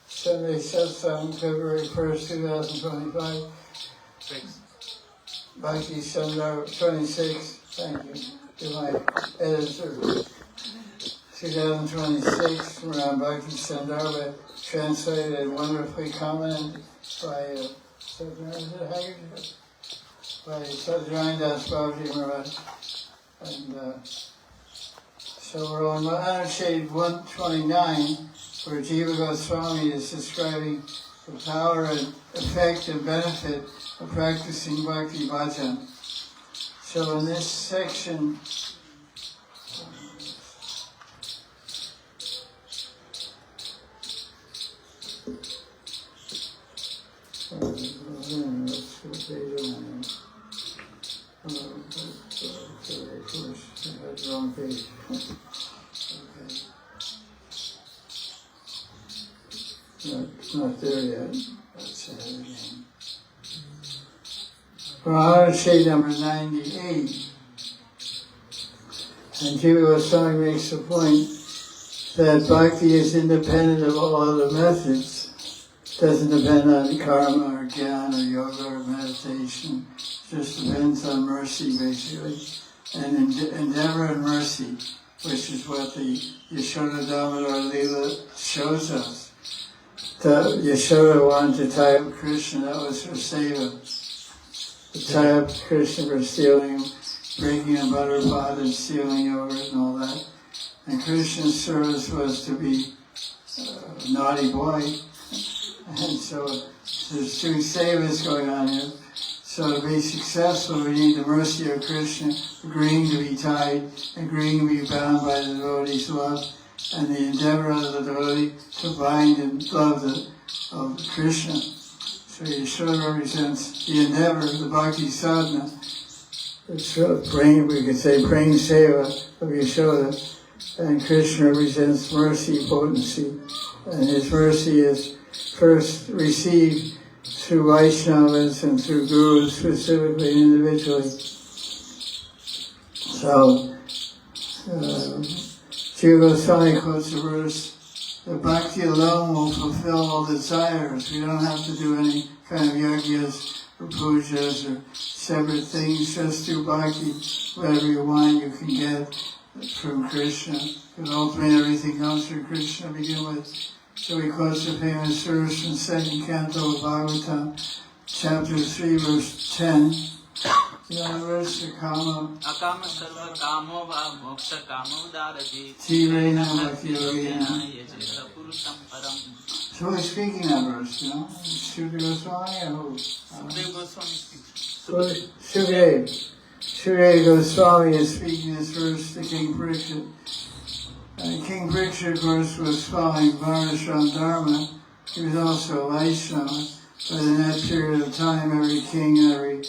Sunday Satsang, February 1st, 2025. Bhakti Sandarbha 26, thank you to my editor. 2026 from Bhakti Sandarbha, translated and wonderfully commented by Sadhana Babaji Maharaj. And so we're on Mahanidhi 129, where Jiva Goswami is describing the power and effect and benefit of practicing Bhakti Bhajan. So in this section, wrong page. Okay. Not there yet. That's ahead again. Maharaj number 98. And Jiva Goswami makes the point that Bhakti is independent of all other methods. It doesn't depend on karma or gyan or yoga or meditation. It just depends on mercy, basically. And endeavor and mercy, which is what the Yashoda Damodar Leela shows us. The Yashoda wanted to tie up Krishna, that was her seva. To tie up Krishna for stealing him, breaking a butter pot and stealing yogurt and all that. And Krishna's service was to be a naughty boy. And so there's two sevas going on here. So to be successful, we need the mercy of Krishna, agreeing to be tied, agreeing to be bound by the devotee's love, and the endeavor of the devotee to bind and love of Krishna. So Yashoda represents the endeavor, the Bhakti Sadhana. It's we could say praying seva of Yashoda, and Krishna represents mercy, potency, and his mercy is first received through Vaishnavas and through Gurus specifically, individually. So, Jiva Goswami quotes a verse, that Bhakti alone will fulfill all desires. We don't have to do any kind of yajnas or pujas or separate things, just do Bhakti. Whatever you want, you can get from Krishna. Because ultimately everything comes from Krishna to begin with. So he quotes the famous verse from 2nd Canto of Bhagavatam, chapter 3, verse 10. You know the verse, the Kama. Akama sarva kamo va moksha kamo darati. Tirena bhakti yogena. So he's speaking that verse, you know? Sri Goswami or who? Sri Goswami speaking. Sri Goswami is speaking this verse to King Parikshit. King Parikshit, of course, was following Varnashram Dharma. He was also a Vaishnava, but in that period of time, every king and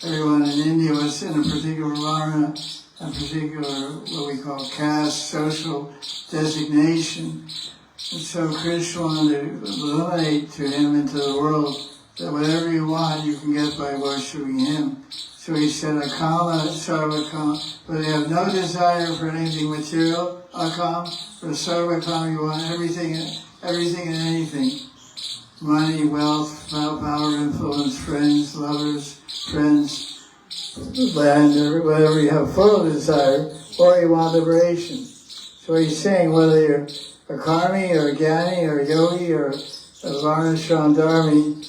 everyone in India was in a particular varna, a particular, what we call caste, social designation. And so Krishna wanted to illuminate to him into the world that whatever you want, you can get by worshipping him. So he said, Akama, Sarvakama, but they have no desire for anything material. Akam, for Sarvakam, you want everything and anything. Money, wealth, power, influence, friends, lovers, friends, land, whatever you have full of desire, or you want liberation. So he's saying whether you're a karmi or a gyani or a yogi or a varnashram dharmi,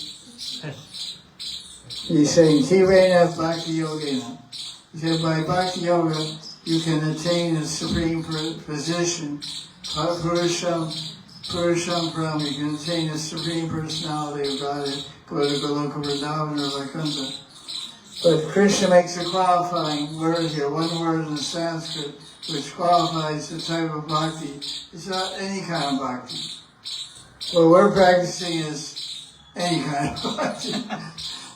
he's saying, Tirena Bhakti Yogena. He said, by Bhakti Yoga, you can attain a supreme position. Purusham Param, you can attain the supreme personality of God, go to Goloka Vrindavan or Vaikuntha. But Krishna makes a qualifying word here, one word in Sanskrit, which qualifies the type of bhakti. It's not any kind of bhakti. What we're practicing is any kind of bhakti.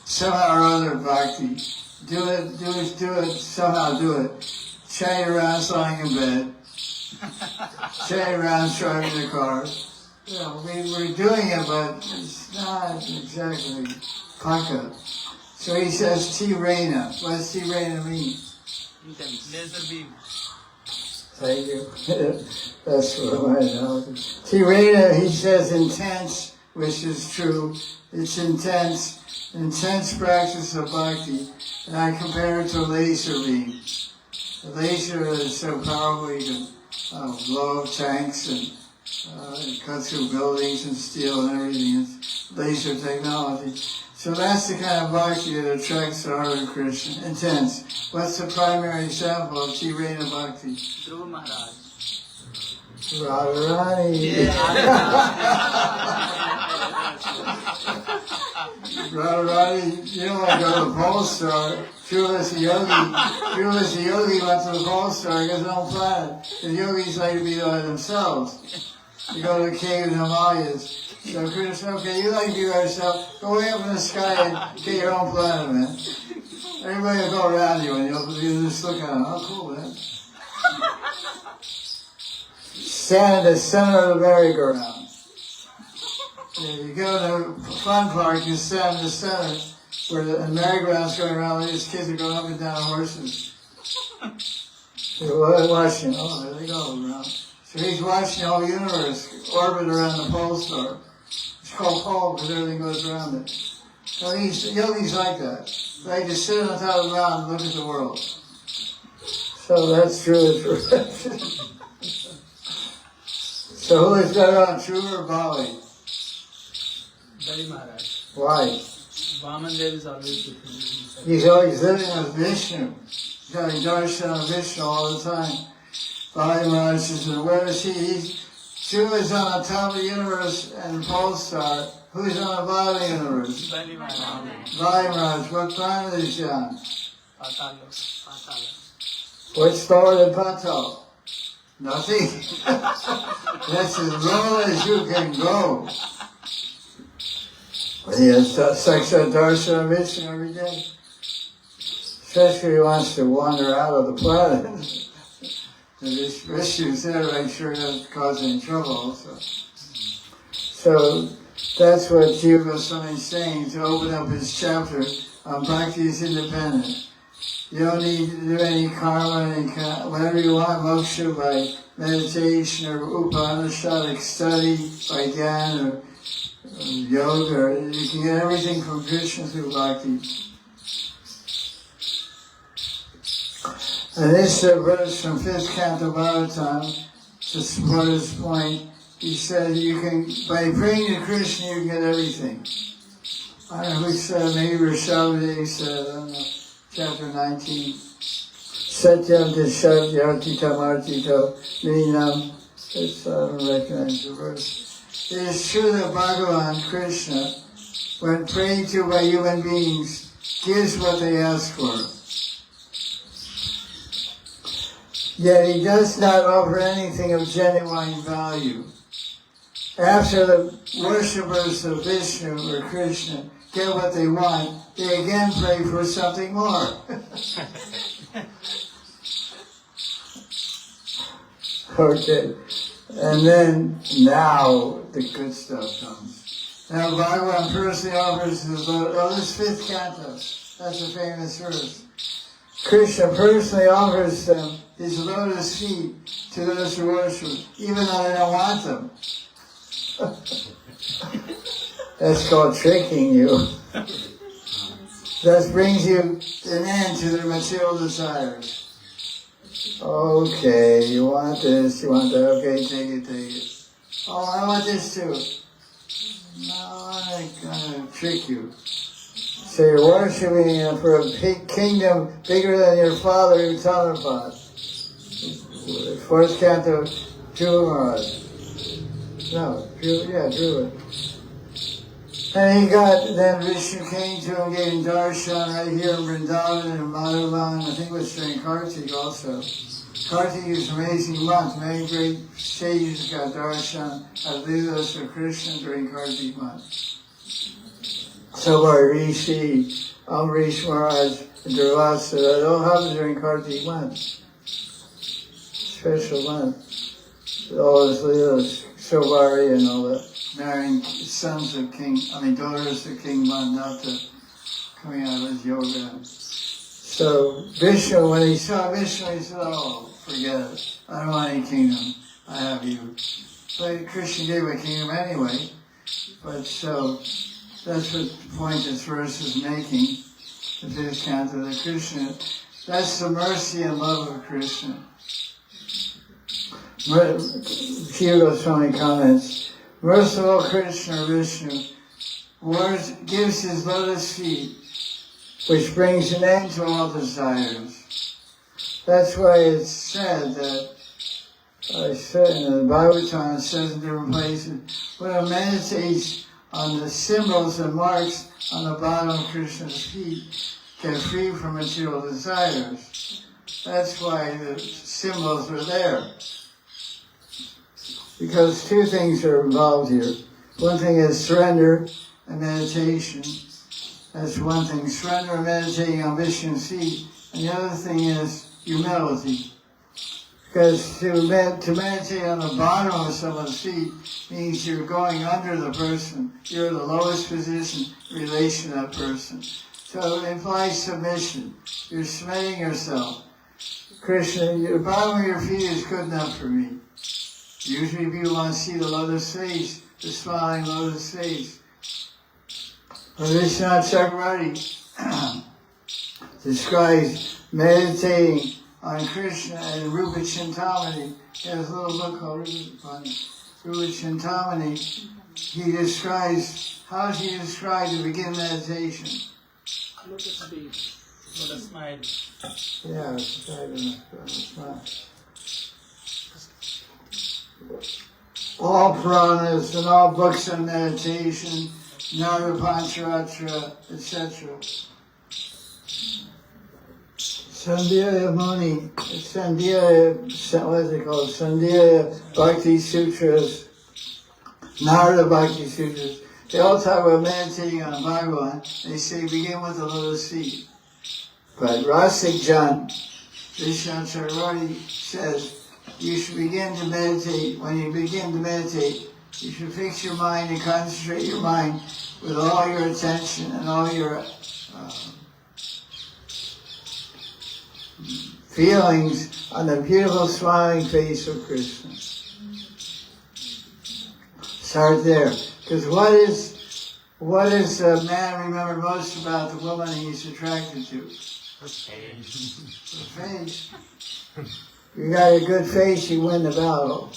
Somehow or other bhakti. Do it, somehow do it. Chant around lying in bed. Chant around driving the car. You know, we're doing it, but it's not exactly paka. So he says Tirena. What does Tirena mean? Laser beam. Thank you. That's what my analogy. Tirena, he says intense, which is true. It's intense practice of bhakti. And I compare it to a laser beam. A laser is so powerful you can blow up tanks and cut through buildings and steel and everything. It's laser technology. So that's the kind of bhakti that attracts the heart of Krishna. Intense. What's the primary example of Tirena bhakti? Dhruva Maharaj. Radharani. Radharani, you know, I go to the pole star. Truless yogi went to the pole star because no planet. The yogis like to be by themselves. You go to the cave in the Himalayas. So Krishna said, okay, you like to be by yourself, go way up in the sky and get your own planet, man. Everybody will go around you and you'll just look at them. Oh, cool, man. Stand at the center of the merry-go-round. You go to the fun park, you stand in the center where the merry-go-round's going around, these kids are going up and down on horses. You're watching, oh, there they go around. So he's watching the whole universe orbit around the pole star. It's called pole because everything goes around it. So yogis like that. They like to sit on top of the mountain and look at the world. So that's true. So who is better on, true or Bali? Bali Maharaj. Why? Vamandev is always with him. He's always living with Vishnu. He's having darshan of Vishnu all the time. Bali Maharaj says, where is he? Shiva is on the top of the universe and pole star. Who's on the bottom of the universe? Bali Maharaj. Bali Maharaj. What planet is he on? Patala. What's lower than Patal? Nothing. That's as low as you can go. But he has Saksha Darshan of Vishnu every day. Especially if he wants to wander out of the planet. And this Vishnu's there, make sure he doesn't cause any trouble also. So that's what Jiva Goswami is saying to open up his chapter on Bhakti is independent. You don't need to do any karma, whatever you want, moksha by meditation or upanishadic study, by gyan or yoga. You can get everything from Krishna through bhakti. And this verse from 5th Canto Bhagavatam, to support his point, he said you can, by praying to Krishna, you can get everything. I don't know who said, maybe Rishabhdev said, I don't know, chapter 19. Satyam Dishadyartita Martito Vinam. I don't recognize the verse. It is true that Bhagavan, Krishna, when prayed to by human beings, gives what they ask for. Yet he does not offer anything of genuine value. After the worshippers of Vishnu or Krishna get what they want, they again pray for something more. Okay. And then, now, the good stuff comes. Now, Bhagavan personally offers this 5th canto. That's a famous verse. Krishna personally offers them his lotus feet to those who worship, even though they don't want them. That's called tricking you. Thus brings you an end to their material desires. Okay, you want this, you want that, okay, take it. Oh, I want this too. No, I'm gonna trick you. So you're worshipping for a kingdom bigger than your father, Uttanapad. 4th canto, Dhruva Maharaj. No, Dhruva. And then Vishnu came to him, gave him darshan right here in Vrindavan and Madan. I think it was during Kartik also. Kartik is an amazing month. Many great sages got darshan at Leelas of Krishna during Kartik month. So are Rishi, Amrish Maharaj, and Durvasa. That all happened during Kartik month. Special month. All his Leelas, Sobari and all that. Marrying daughters of King Mandata, coming out of his yoga. So Vishnu, when he saw Vishnu, he said, oh, forget it. I don't want any kingdom. I have you. But Krishna gave a kingdom anyway. But so, that's what the point this verse is making. The fifth canto of Krishna. That's the mercy and love of Krishna. Jiva Goswami comments, merciful Krishna Vishnu gives his lotus feet, which brings an end to all desires. That's why it's said that, I said in the Bhagavatam, it says in different places, when one meditates on the symbols and marks on the bottom of Krishna's feet, get free from material desires. That's why the symbols are there. Because two things are involved here. One thing is surrender and meditation. That's one thing. Surrender and meditating on Vishnu's feet. And the other thing is humility. Because to meditate on the bottom of someone's feet means you're going under the person. You're in the lowest position in relation to that person. So it implies submission. You're submitting yourself. Krishna, the bottom of your feet is good enough for me. Usually people want to see the lotus face, the smiling lotus face. But Vishwanath Chakravarti describes meditating on Krishna and Rupa Chintamani. He has a little book called Rupa Chintamani. He describes, how does he describe to begin meditation? Lotus feet. Lotus smile. Yeah, smile. All Puranas and all books on meditation, Narada Pancharatra, etc. Sandhya Muni, what is it called? Sandhya Bhakti Sutras, Narada Bhakti Sutras. They all talk about meditating on Bhagavan. They say begin with the lotus feet. But Rasik Jan, Vishwanath Chakravarti says, you should begin to meditate. When you begin to meditate, you should fix your mind and concentrate your mind with all your attention and all your feelings on the beautiful smiling face of Krishna. Start there. Because what does a man remember most about the woman he's attracted to? The face. The face. You got a good face, you win the battle.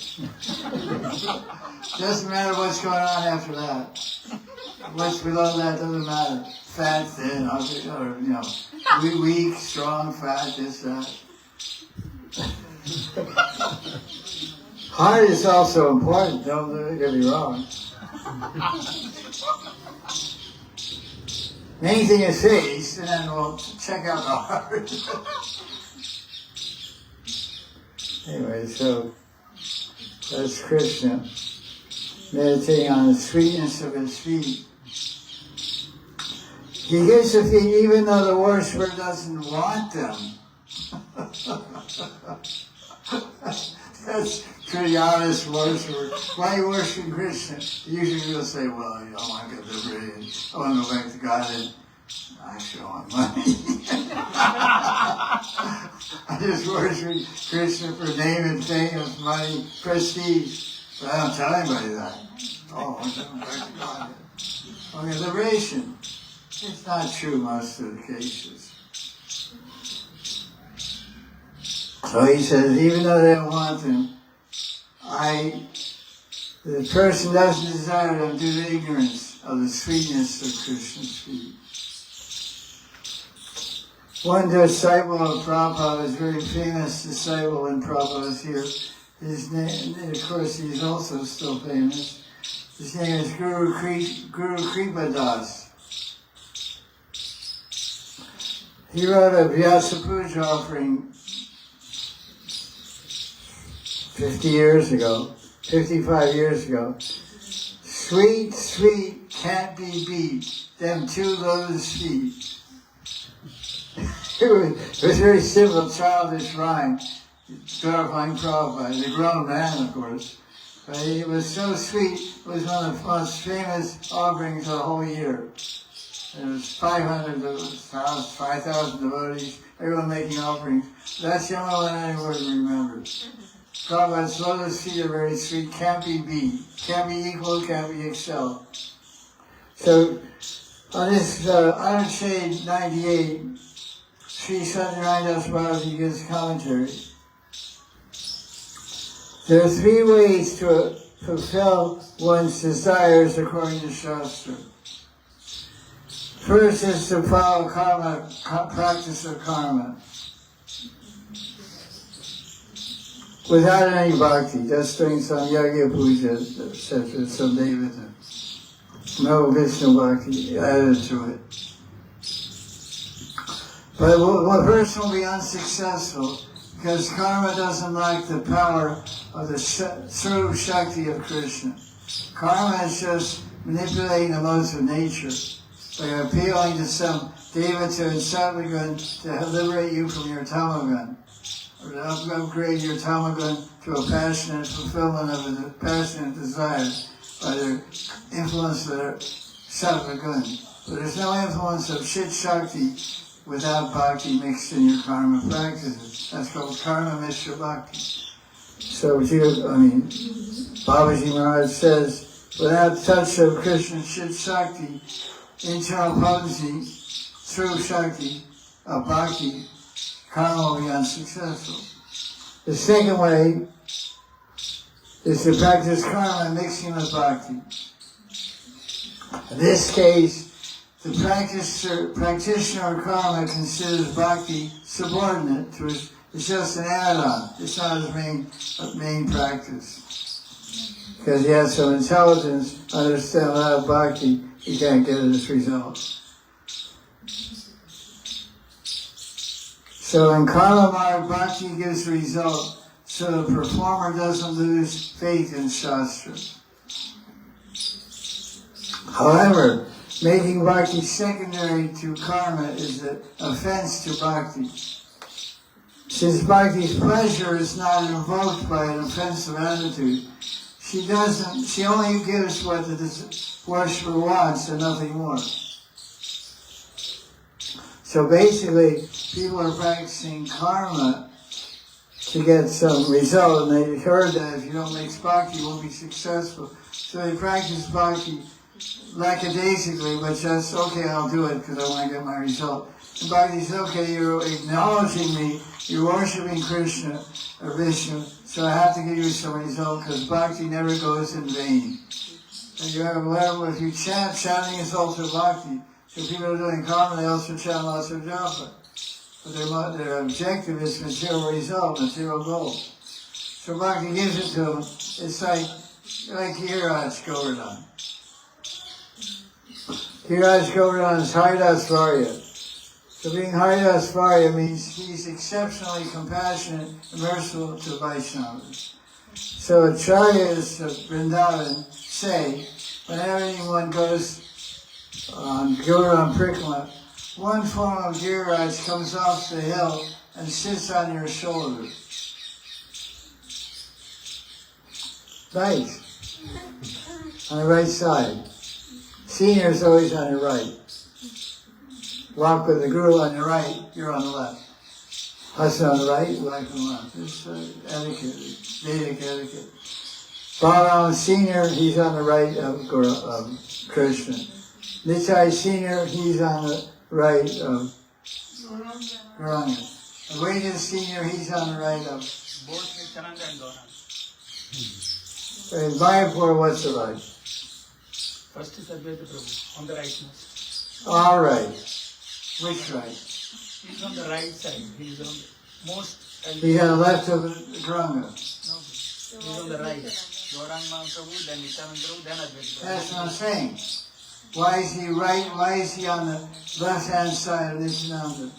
Doesn't matter what's going on after that. What's below that doesn't matter. Fat, thin, ugly, or, weak, strong, fat, this, that. Heart is also important, don't get me wrong. Main thing is face, and then we'll check out the heart. Anyway, so that's Krishna meditating on the sweetness of his feet. He gives the feet even though the worshiper doesn't want them. That's pretty honest worshiper. Why are you worshiping Krishna? Usually we'll say, well, I want to get liberated. I want to go back to God and actually I want money. I just worship Krishna for name and fame, money, prestige. But I don't tell anybody that. Oh, I want to go back to God. Okay, liberation. It's not true most of the cases. So he says, even though they don't want them, the person doesn't desire them due to ignorance of the sweetness of Krishna's feet. One disciple of Prabhupada was a very famous disciple when Prabhupada was here. His name, of course, he's also still famous. His name is Guru Kripa Das. He wrote a Vyasa Puja offering 55 years ago. Sweet, sweet, can't be beat, them two lotus feet. It was a very simple, childish rhyme, glorifying Prabhupada. He's a grown man, of course. But it was so sweet, it was one of the most famous offerings of the whole year. There was 5,000 devotees, everyone making offerings. That's the only one anyone remembers. Prabhupada's lotus feet are very sweet, can't be beat, can't be equal, can't be excelled. So, on this Shade 98, Sri Satyanarayana Babaji gives commentary. There are three ways to fulfill one's desires according to Shastra. First is to follow karma, practice of karma, without any bhakti, just doing some yagya puja, etc., some devata. No Vishnu bhakti added to it. But one person will be unsuccessful because karma doesn't like the power of the Swarup Shakti of Krishna. Karma is just manipulating the laws of nature. Like appealing to some devata and sattvagun to liberate you from your tamagun, or to upgrade your tamagun to a passionate fulfillment of a passionate desire by the influence of their sattvagun. But there's no influence of Chit Shakti without bhakti mixed in your karma practices. That's called karma mishra bhakti. So, Babaji Maharaj says, without touch of Krishna Chit Shakti, internal potency, through Shakti, of Bhakti, karma will be unsuccessful. The second way is to practice karma mixing with Bhakti. In this case, the practitioner of karma considers Bhakti subordinate to his, it's just an add-on, it's not his main practice. Because he has some intelligence, understand without Bhakti, he can't get this result. So in karma marg, bhakti gives the result, so the performer doesn't lose faith in Shastra. However, making bhakti secondary to karma is an offense to bhakti. Since bhakti's pleasure is not invoked by an offensive attitude, she only gives what the worshipper wants and nothing more. So basically, people are practicing karma to get some result, and they heard that if you don't mix bhakti, you won't be successful. So they practice bhakti lackadaisically, but just, okay, I'll do it because I want to get my result. And bhakti says, okay, you're acknowledging me, you're worshiping Krishna or Vishnu, so I have to give you some result because bhakti never goes in vain. And you have a level, if you chanting is also bhakti. So people are doing karma, they also chant lots of japa. But their objective is material result, material goal. So bhakti gives it to them. It's like Giraj Govardhan. Giraj Govardhan is Haridas Varya. So being Haridas Varya means he's exceptionally compassionate and merciful to Vaishnavas. So Acharyas of Vrindavan say, whenever anyone goes on Govardhan Prikrama, one form of Giraj comes off the hill and sits on your shoulder. Right. On the right side. Senior is always on your right. Walk with the guru on your right, you're on the left. Us on the right, walk on the left. It's etiquette, Vedic etiquette. Balaram Senior, he's on the right of Krishna. Nitai Senior, he's on the right of Gauranga. Advaita Senior, he's on the right of... Both Nityananda and Gauranga. In Mayapur, what's the right? First is Advaita Prabhu, on the right most. All right. Which right? He's on the right side. He's on the most... He's on the left of Gauranga. No, he's on the right. Gauranga Mahaprabhu, then Nityananda Prabhu, then Advaita Prabhu. That's what I'm saying. Why is he right? Why is he on the left-hand side of Nityananda?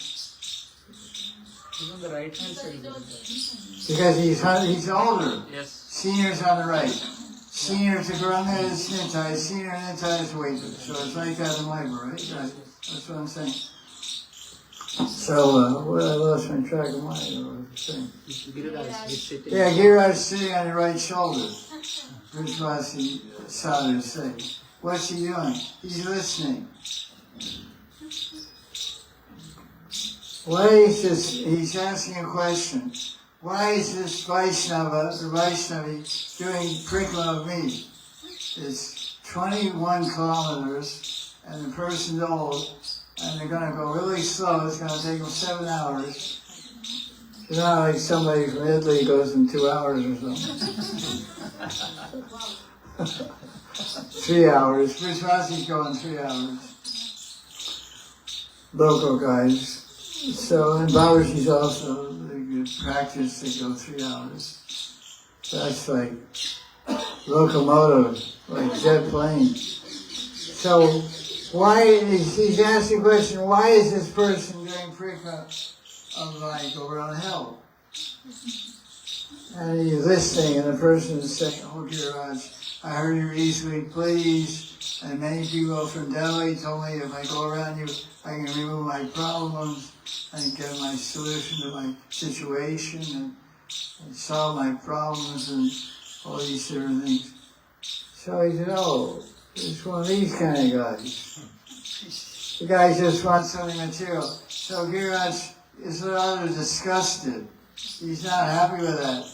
He's on the right-hand side. Because he's older. Yes. Senior's on the right. Senior to Gauranga is Nitai. Senior Nitai is Advaita. So it's like that in Mayapur, right? That's what I'm saying. So, I lost my track of mind. Yeah, Giraj is sitting on your right shoulder. Vrajvasi sadhus say. What's he doing? He's listening. Why is this? He's asking a question. Why is this Vaishnava, the Vaishnavi, doing parikrama of me? It's 21 kilometers, and the person's old, and they're going to go really slow. It's going to take them 7 hours. It's not like somebody from Italy goes in 2 hours or something. 3 hours. Vishwasi's go in 3 hours. Local guys. So, and Babaji's also, they practice, they go 3 hours. That's like locomotive, like jet plane. So, why, he's asking the question, why is this person doing parikrama of like over on hell? And he's listening, and the person is saying, oh dear Raj, I heard you recently, please, and many people from Delhi told me if I go around you, I can remove my problems and get my solution to my situation and solve my problems and all these different things. So he said, oh, it's one of these kind of guys. The guy just wants something material. So Giriraj is rather disgusted. He's not happy with that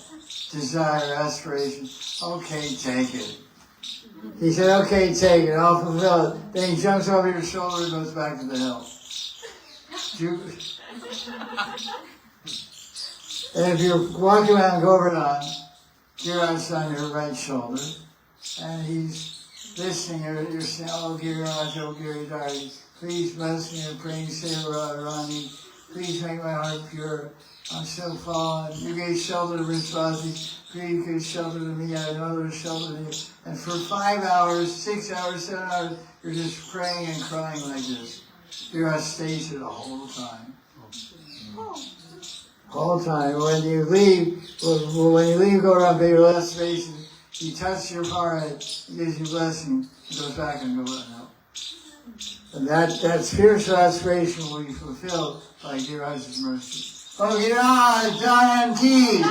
desire, aspiration. Okay, take it. He said, okay, take it, I'll fulfill it. Then he jumps over your shoulder and goes back to the hell. And if you're walking around Govardhan, Giriraj's on your right shoulder, and he's listening, you're saying, oh Giriraj, please bless me and praying Seva Rani, please make my heart pure. I'm so fallen. You gave shelter to Vishwasi. Please give shelter to me. I know there's shelter to you. And for 5 hours, 6 hours, 7 hours, you're just praying and crying like this. You're on stage the whole time. Whole time. When you leave, go around to your last station, you touch your forehead, he gives you blessing, and goes back and goes out. And that spiritual aspiration will be fulfilled by Giriraj's mercy. Oh, Giriraj, Jayanti!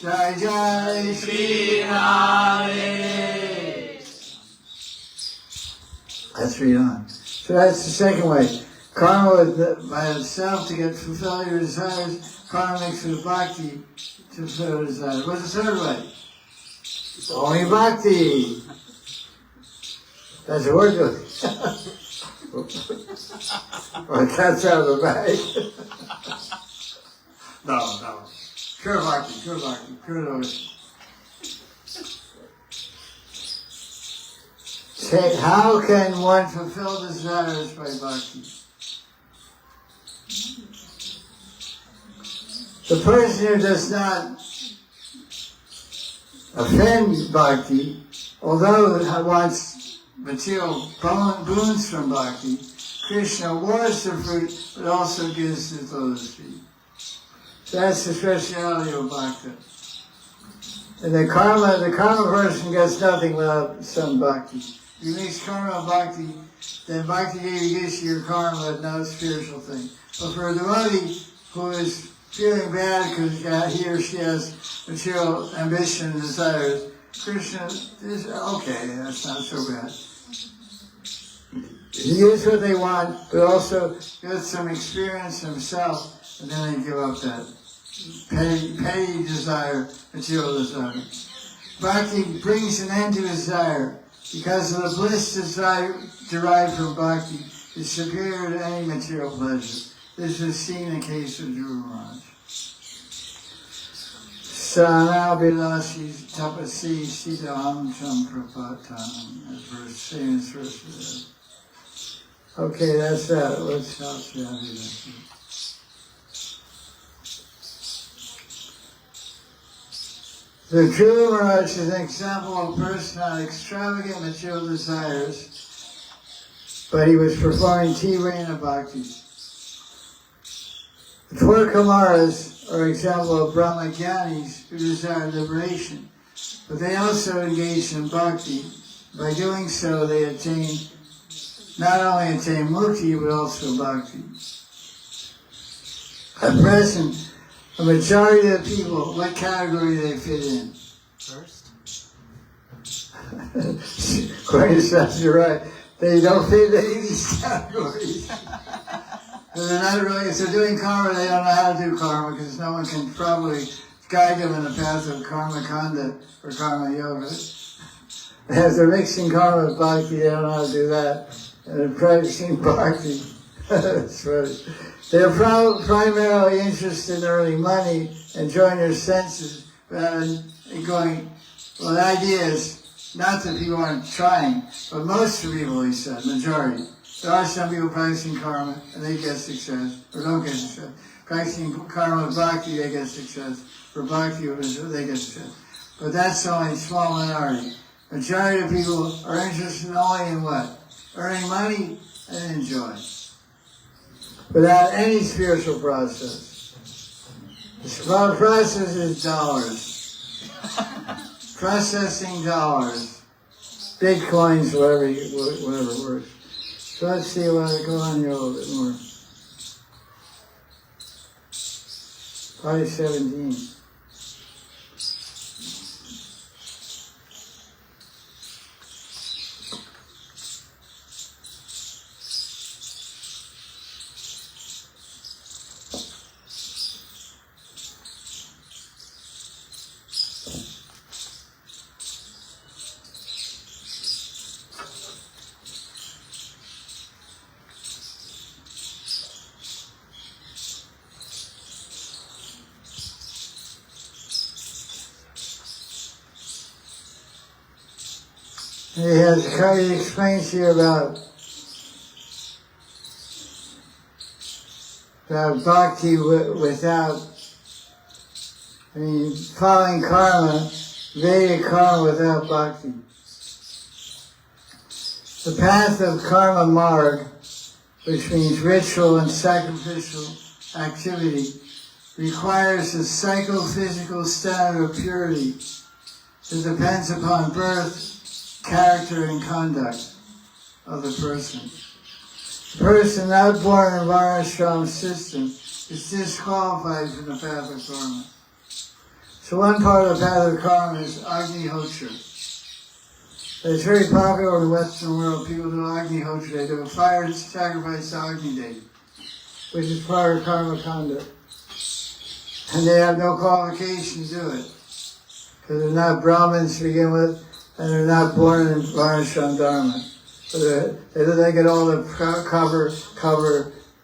Jai Jai Shri Radhe! Let's read on. So that's the second way. Karma by itself to get fulfill your desires. Karma mixed with bhakti to fulfill your desires. What's the third way? Only bhakti. That's what we're doing. Well, cat's out of the bag. No. Pure bhakti, pure devotion. Say, how can one fulfill desires by bhakti? The person who does not offend bhakti, although he wants material boons from bhakti, Krishna awards the fruit, but also gives his lotus feet. So that's the speciality of bhakti. And the karma person gets nothing without some bhakti. If you mix karma and bhakti, then bhakti gives you your karma, but no spiritual thing. But for a devotee who is feeling bad because he or she has material ambition and desires, Krishna is okay, that's not so bad. He gives what they want, but also gets some experience himself, and then they give up that petty desire, material desire. Bhakti brings an end to desire, because of the bliss derived from bhakti is superior to any material pleasure. This is seen in the case of Dhruva Maharaj. Sana Bilashi Tapasi Sidaham Cham Prapatanam, as verse famous verse. Okay, that's that. Let's stop there. The Dhruva Maharaj is an example of a person on extravagant material desires, but he was performing Tirana Bhakti. The four Kumaras are an example of Brahmagyanis who desire liberation, but they also engage in Bhakti. By doing so, they not only attain mukti, but also bhakti. At present, the majority of the people, what category do they fit in? First. Quite exactly right. They don't fit any of these categories. And they're not really, if they're doing karma, they don't know how to do karma because no one can probably guide them in the path of karma kanda or karma yoga. As they're mixing karma with bhakti, they don't know how to do that. And they're practicing bhakti. That's funny. They're primarily interested in earning money, enjoying their senses, rather than going, well, the idea is not that people aren't trying, but most of the people, he said, majority. There are some people practicing karma and they get success, or don't get success. Practicing karma with bhakti, they get success. For bhakti, they get success. But that's only a small minority. Majority of people are interested only in what? Earning money and enjoying. Without any spiritual process. The process is dollars. Processing dollars. Bitcoins, whatever works. So let's see what I go on here a little bit more. 517. He explains here about bhakti without, following karma, Vedic karma without bhakti. The path of karma marg, which means ritual and sacrificial activity, requires a psychophysical standard of purity that depends upon birth, character and conduct of the person. The person not born in Varnashram system is disqualified from the path of karma. So one part of the path of karma is Agnihotra. It's very popular in the Western world. People do Agnihotra. They do a fire sacrifice to Agni Devi, which is part of karma conduct. And they have no qualification to do it because they're not Brahmins to begin with, and they're not born in Varnashram Dharma. So they get all the cover,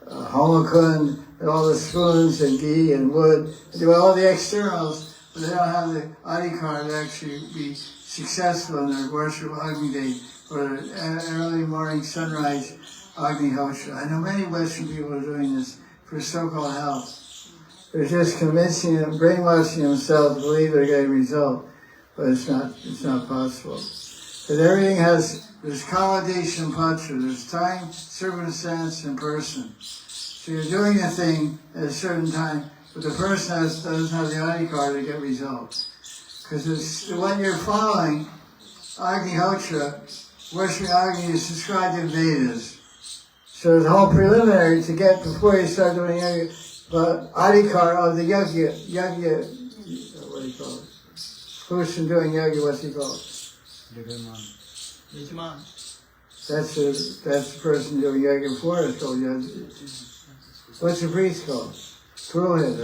homakund, and all the spoons and ghee and wood. They do all the externals, but they don't have the adhikar to actually be successful in their worship of Agni Devi or early morning sunrise Agnihotra. I know many Western people are doing this for so-called health. They're just convincing them, brainwashing themselves to believe they're getting a result. But it's not possible. Because everything there's validation patra, there's time, circumstance, and person. So you're doing a thing at a certain time, but the person doesn't have the adhikar to get results. Because what you're following, Agnihotra, worshiping Agni is described in Vedas. So the whole preliminary to get, before you start doing yoga, but adhikar of the yajna, what do you call it? Person doing yoga, what's he called? That's the person doing yoga before it's called yoga. What's the priest called? Purohit.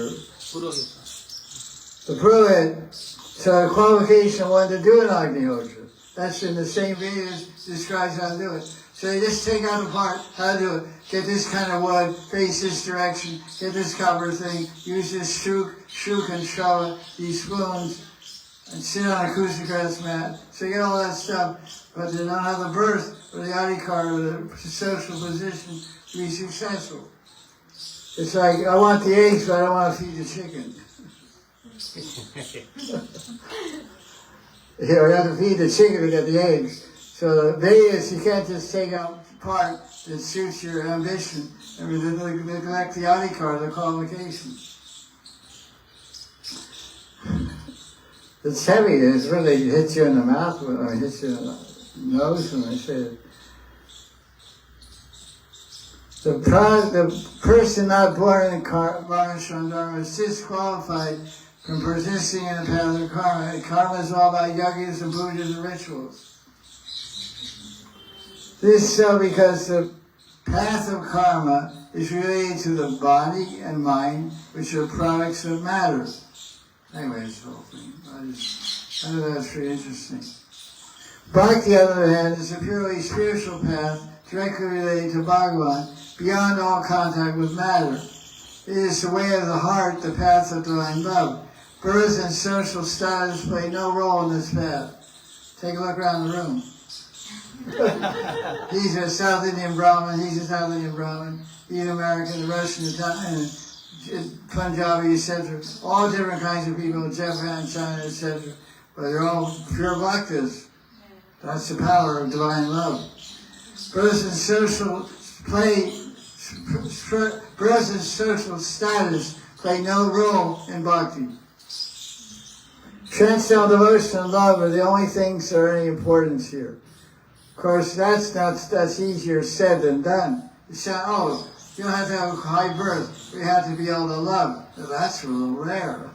The Purohit. So the qualification of one to do an Agnihotra. That's in the same Vedas describes how to do it. So they just take out the part, how to do it. Get this kind of wood, face this direction, get this cover thing, use this shuk and shava, these spoons, and sit on a kusa mat. So you get all that stuff, but they don't have the birth or the adhikar or the social position to be successful. It's like, I want the eggs, but I don't want to feed the chicken. You have to feed the chicken to get the eggs. So the Vedas, you can't just take out part that suits your ambition and neglect the adhikar, the qualification. It's heavy. It's really hits you in the mouth, hits you in the nose when I say it. The person not born in Varnashram Dharma is disqualified from persisting in the path of karma. Karma is all about yagas and pujas and rituals. This is so because the path of karma is related to the body and mind, which are products of matter. Anyway, this whole thing. I thought that's pretty interesting. Bhakti, on the other hand, is a purely spiritual path directly related to Bhagavan, beyond all contact with matter. It is the way of the heart, the path of divine love. Birth and social status play no role in this path. Take a look around the room. He's a South Indian Brahmin, he's a South Indian Brahmin, he's American, the Russian, Italian, Punjabi, etc. All different kinds of people, Japan, China, etc. But they're all pure bhaktas. That's the power of divine love. Birth and social status play no role in bhakti. Transcendental devotion and love are the only things that are any importance here. Of course, that's easier said than done. You say, oh, you don't have to have a high birth, you have to be able to love. Well, that's a little rare.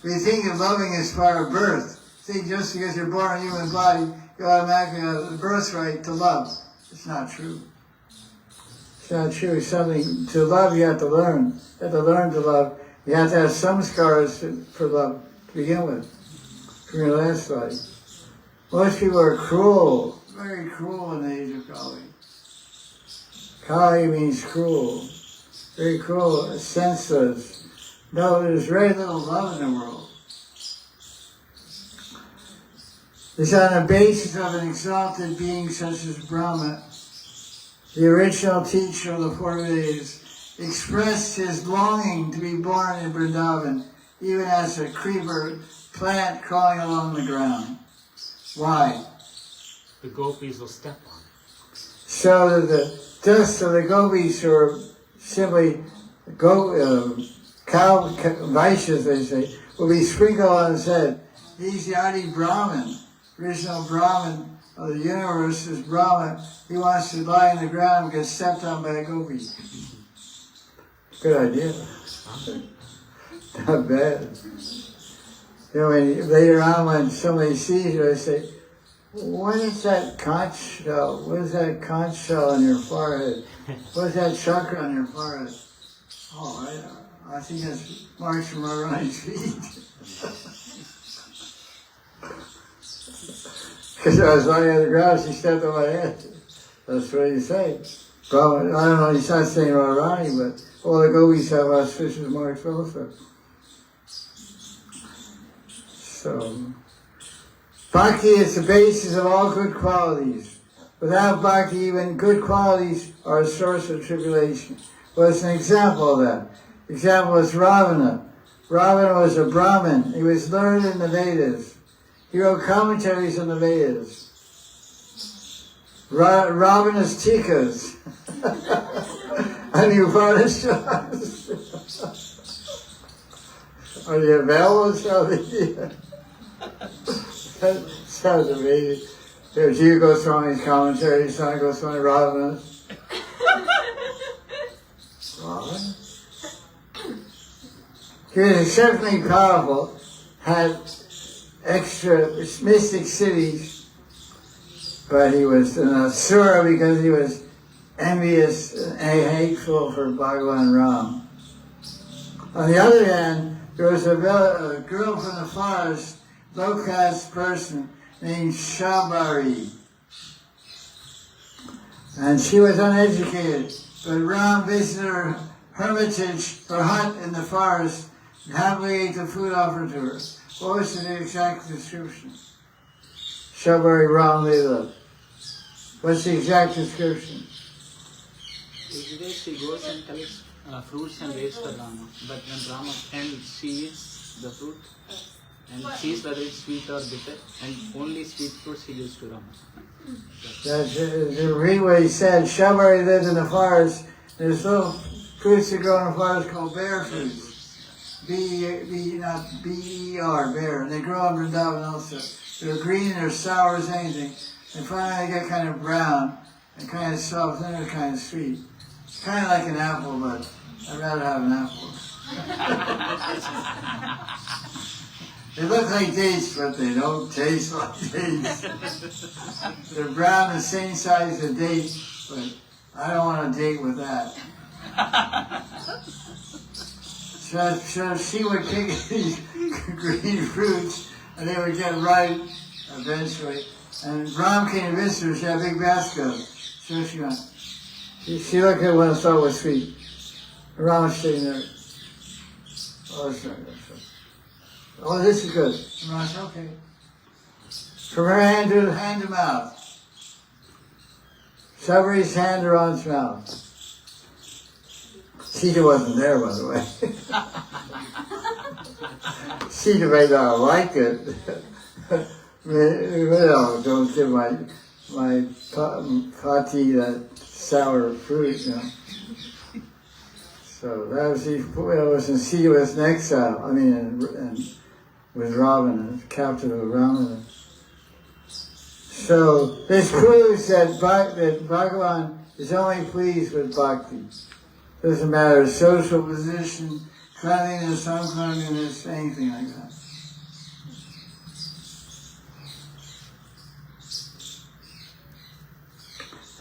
We think of loving as part of birth. See, just because you're born in a human body, you automatically have the birthright to love. It's not true. It's not true. It's something to love you have to learn. You have to learn to love. You have to have some scars for love to begin with, from your last life. Most people are cruel, very cruel in the age of Kali. Kali means cruel, very cruel, senseless. No, there's very little love in the world. It's on the basis of an exalted being such as Brahma, the original teacher of the 4 Vedas, expressed his longing to be born in Vrindavan, even as a creeper plant crawling along the ground. Why? The gopis will step on it. So that the dust of the gopis, who are simply cow vaishyas, they say, will be sprinkled on his head. He's the Adi Brahman, original Brahman of the universe is Brahman. He wants to lie on the ground and get stepped on by a gopi. Good idea. Not bad. You know, later on when somebody sees you, they say, what is that conch shell? What is that conch shell on your forehead? What is that chakra on your forehead? Oh, I think that's marks from Maharaj's feet. Because I was lying on the ground, she stepped on my head. That's what you say. Probably, I don't know, he's not saying Radharani, but all the gopis have auspicious marks also. So, bhakti is the basis of all good qualities. Without bhakti, even good qualities are a source of tribulation. Well, it's an example of that. The example is Ravana. Ravana was a Brahmin. He was learned in the Vedas. He wrote commentaries on the Vedas. Ravana's tikas. And the Upanishads. Are they available? That sounds amazing. There's Jiva Goswami's commentaries, Sanatana Goswami, Ravana. Ravana? He was exceptionally powerful, had extra mystic cities, but he was an asura because he was envious and hateful for Bhagavan Ram. On the other hand, there was a girl from the forest, low-caste person, named Shabari. And she was uneducated, but Ram visited her hermitage, her hut in the forest, and happily ate the food offered to her. What was the exact description? Shabari Ram Leela. What's the exact description? Usually she goes and collects fruits and waits for Rama. But when Rama ends, she eats the fruit and sees whether it's sweet or bitter, and only sweet fruits he gives to Rama. Read what he said. Shabari lived in the forest. There's little fruits that grow in the forest called bear fruits. B-E-R, bear. And they grow in Vrindavan also. They're green, they're sour as anything. And finally they get kind of brown and kind of soft, and they're kind of sweet. It's kind of like an apple, but I'd rather have an apple. They look like dates, but they don't taste like dates. They're brown, the same size as a date, but I don't want to date with that. So she would pick these green fruits, and they would get ripe eventually. And Ram came to visit her. She had a big basket of it. So she went. She looked at what I thought was sweet. Ram was sitting there. Oh, that's not good. Oh, this is good. And I said, okay. From her hand to mouth. Somebody's hand to Ron's mouth. Sita wasn't there, by the way. Sita may not like it. Well, don't give my Pati that sour fruit, you know. So that was in Sita was in exile. I mean, and with Ravana, captive of Ravana. So this proves that Bhagavan is only pleased with bhakti. Doesn't matter social position, cleanliness, uncleanliness, anything like that.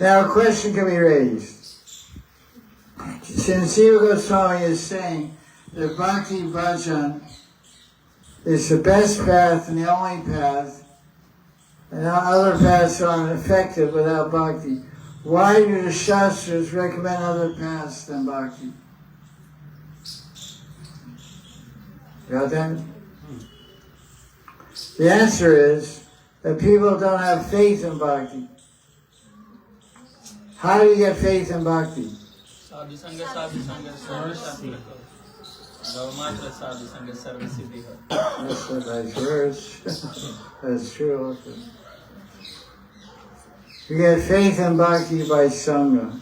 Now a question can be raised. Since Jiva Goswami is saying that Bhakti Bhajan is the best path and the only path, and other paths aren't effective without Bhakti, why do the Shastras recommend other paths than Bhakti? Got that? The answer is that people don't have faith in Bhakti. How do you get faith in Bhakti? Sadhu Sangha, Sadhu Sangha, Sarva Shastra. Raumatra Sadhu Sangha, Sarva Siddhi. That's the nice words. That's true. You get faith in Bhakti by Sangha.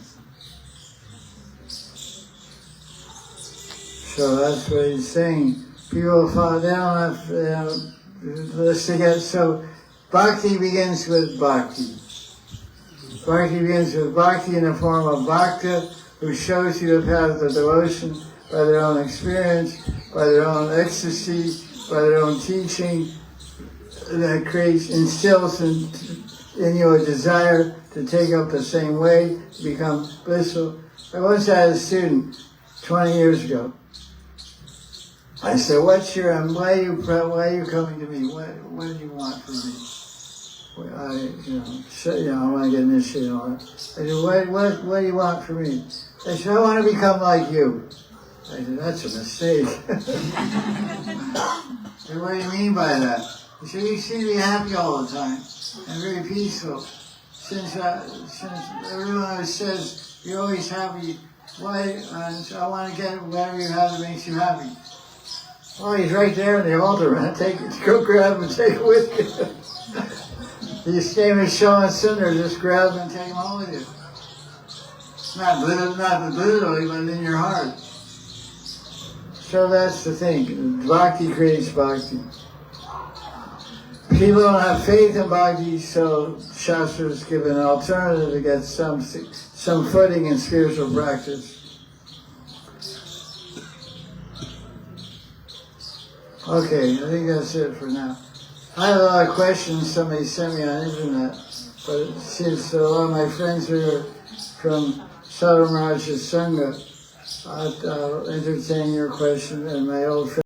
So that's what he's saying. People follow, they don't have, let's get, so Bhakti begins with Bhakti. Bhakti begins with Bhakti in the form of Bhakta, who shows you the path of devotion by their own experience, by their own ecstasy, by their own teaching, that instills in you a desire to take up the same way, to become blissful. I once had a student 20 years ago. I said, why are you coming to me? What do you want from me? I want to get initiated and all that. I said, what do you want from me? They said, I want to become like you. I said, that's a mistake. I said, what do you mean by that? He said, you seem to be happy all the time and very peaceful. Since everyone says you're always happy, why? So I want to get whatever you have that makes you happy. Oh, he's right there in the altar, man. Go grab him and take it with you. These famous Shama Sundar, just grab him and take him home with you. Not literally, but in your heart. So that's the thing. Bhakti creates bhakti. People don't have faith in bhakti, so Shastras give an alternative to get some footing in spiritual practice. Okay, I think that's it for now. I have a lot of questions somebody sent me on the internet, but since a lot of my friends are from Sadhu Maharaj's Sangha, I'll entertain your question, and my old friend